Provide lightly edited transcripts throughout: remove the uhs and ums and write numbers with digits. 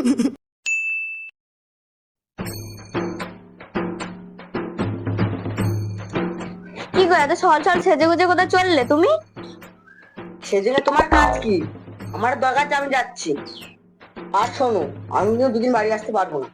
কি গো, এত সল সল সেজে গুজে কোথায় চললে তুমি? সেজন্য তোমার কাজ কি? আমার দরকার আছে, আমি যাচ্ছি। আর শোনো, আমি কিন্তু দুদিন বাড়ি আসতে পারবো না।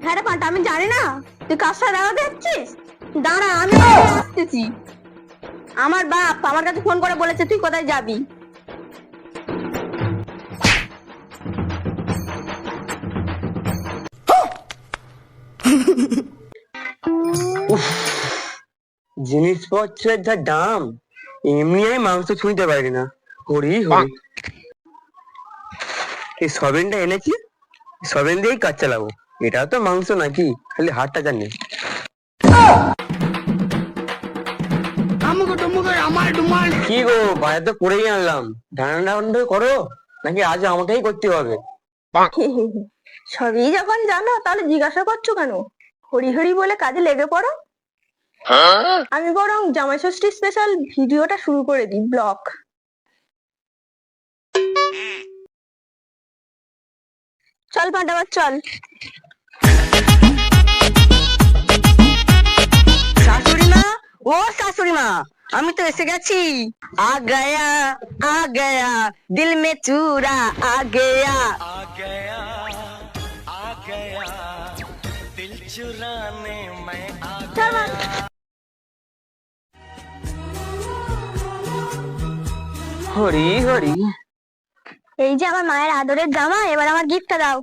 হ্যাঁ রে পান্তা, আমি জানি না তুই কার সাথে দেখা যাচ্ছিস। দাঁড়া, আমি আসতেছি। আমার বাপ আমার কাছে ফোন করে বলেছে তুই কোথায় যাবি। জিনিসপত্রের যা দাম, এমনি আমি মাংস ছুঁতে পারি না। হরি হরি, এই সবেনটা এনেছি, সবেন দিয়েই কাজ চালাবো। এটা তো মাংস নাকি, খালি হাতটা জানি। কি গো, বাজার তো করেই আনলাম, ধারণা করো নাকি আজ আমাকেই করতে হবে? সবই যখন জানো তাহলে জিজ্ঞাসা করছো কেন? হরি হরি বলে কাজে লেগে পড়ো। আমি বরং জামাই ষষ্ঠী স্পেশাল ভিডিওটা শুরু করে দিই, ব্লগ। চল পান্ডাবার চল। শাশুড়ি মা, ও শাশুড়ি মা, আমি তো এসে গেছি। আ গয়া দিল মে চুরা আ গয়া। হরি হরি, এই যে আমার মায়ের আদরের জামা, এবার আমার গিফটটা দাও।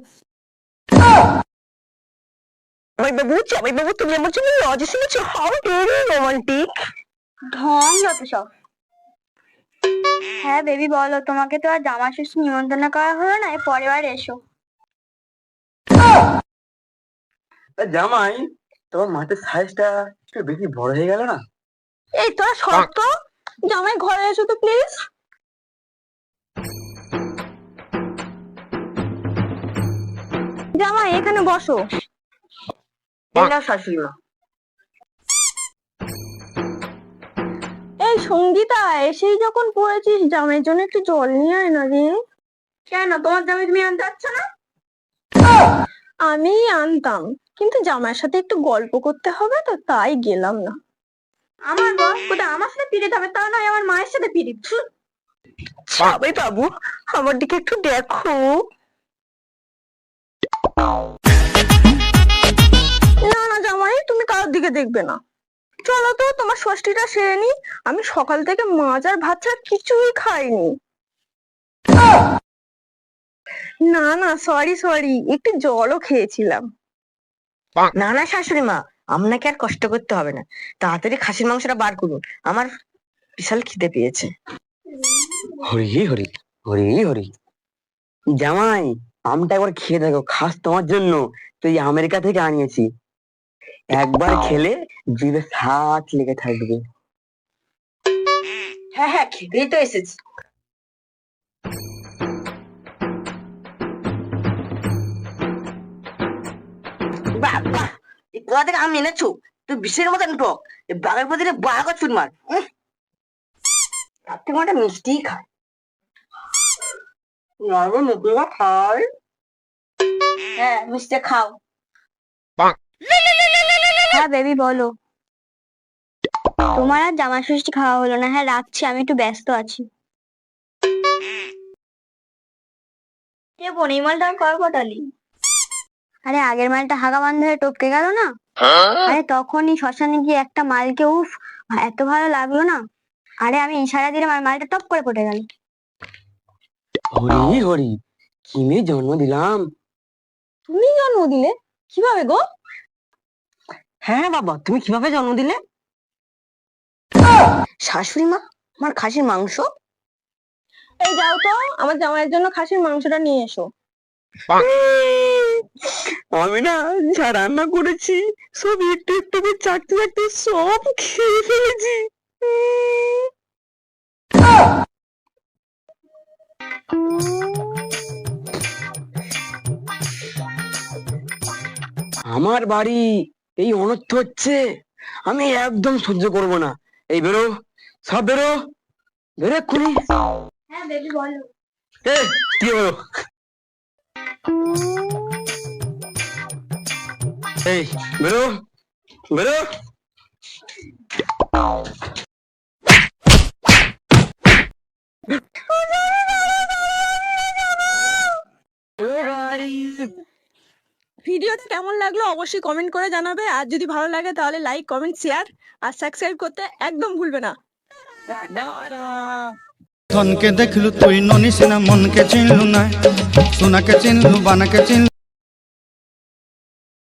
জামাই বাবু, তুমি আমার জন্য লজে শুনেছো? How very romantic. ঢং যত সব। হ্যাঁ বেবি বলো, তোমাকে তো আর জামা ষষ্ঠী নিমন্ত্রণ করা হলো না, এর পরের বার এসো। জামাই, তোমার মাথার সাইজটা একটু বেশি বড় হয়ে গেল না? এই তোরা শর্ত, জামাই ঘরে এসো তো প্লিজ। জামাই এখানে বসো। না শাশুড়ি মা। এই সঙ্গীতা, এসেই যখন পড়েছিস, জামাইয়ের জন্য একটু জল নিয়ে আয় না রে। কেন, তোমার জামাই তুমি আনতে পারছ না? আমি আনতাম, কিন্তু জামাইয়ের সাথে একটু গল্প করতে হবে তো, তাই গেলাম না। আমার বর কোথায় আমার সাথে পিরিত হবে, তা নয় আমার মায়ের সাথে পিরিত। জামাই বাবু, আমার দিকে একটু দেখো। না না জামাই, তুমি কারোর দিকে দেখবে না। চলো তো তোমার ষষ্ঠীটা সেরে নি। আমি সকাল থেকে মাছ আর ভাত ছাড়া কিছুই খাইনি। না না, সরি সরি, একটু জলও খেয়েছিলাম। না না শাশুড়ি মা, আপনাকে আর কষ্ট করতে হবে না। তাড়াতাড়ি খাসির মাংসটা বার করুন, আমার বিশাল খিদে পেয়েছে। হরি হরি, হরি হরি। জামাই, আমটা একবার খেয়ে দেখো, খাস তোমার জন্য। তুই আমেরিকা থেকে আনিয়েছি, একবার খেলে জিভে স্বাদ লেগে থাকবে। হ্যাঁ হ্যাঁ, খেতেই তো এসেছি। বাহ বাহ, এই কোথা থেকে আম এনেছো? তুই বিষের মতন টক, বাঘের প্রতি বাঘ চুরমার। তার থেকে একটা মিষ্টি খায়। খাই। হ্যাঁ মিষ্টি খাও। হ্যাঁ বেবি বলো। তোমার আর জামা ষষ্ঠী খাওয়া হলো না। হ্যাঁ রাখছি, আমি একটু ব্যস্ত আছি। কে বোন, এই মালটা আমি কবে পটালি? আরে আগের মালটা হাগা বান্ধ হয়ে টপকে গেল না, আরে তখনই শ্মশানে গিয়ে একটা মালকে উফ এত ভালো লাগলো না, আরে আমি ইশারা দিলাম আর মালটা টপ করে পড়ে গেল। হরি হরি, কি মেয়ে জন্ম দিলাম। তুমি জন্ম দিলে? কিভাবে গো? হ্যাঁ বাবা, তুমি কিভাবে জন্ম দিলে? শাশুড়ি মা, আমার খাসির মাংস। এই যাও তো, আমার জামাইয়ের জন্য খাসির মাংসটা নিয়ে এসো। আমি না যা রান্না করেছি সব একটু একটু করে চাটতে চাটতে সব খেয়ে ফেলেছি। আমার বাড়ি এই অনর্থ হচ্ছে, আমি একদম সহ্য করব না। এই বেরো, সব বেরো, বেরো এক্ষুনি। হ্যাঁ বেবি বলো। এ, কি হলো? এই বেরো বেরো। ভিডিওটা কেমন লাগলো অবশ্যই কমেন্ট করে জানাবে, আর যদি ভালো লাগে তাহলে লাইক কমেন্ট শেয়ার আর সাবস্ক্রাইব করতে একদম ভুলবে না। ধনকে দেখলু তুই ননি সিনা মনকে চিনলু না, সোনাকে চিনলু বানাকে চিনলু।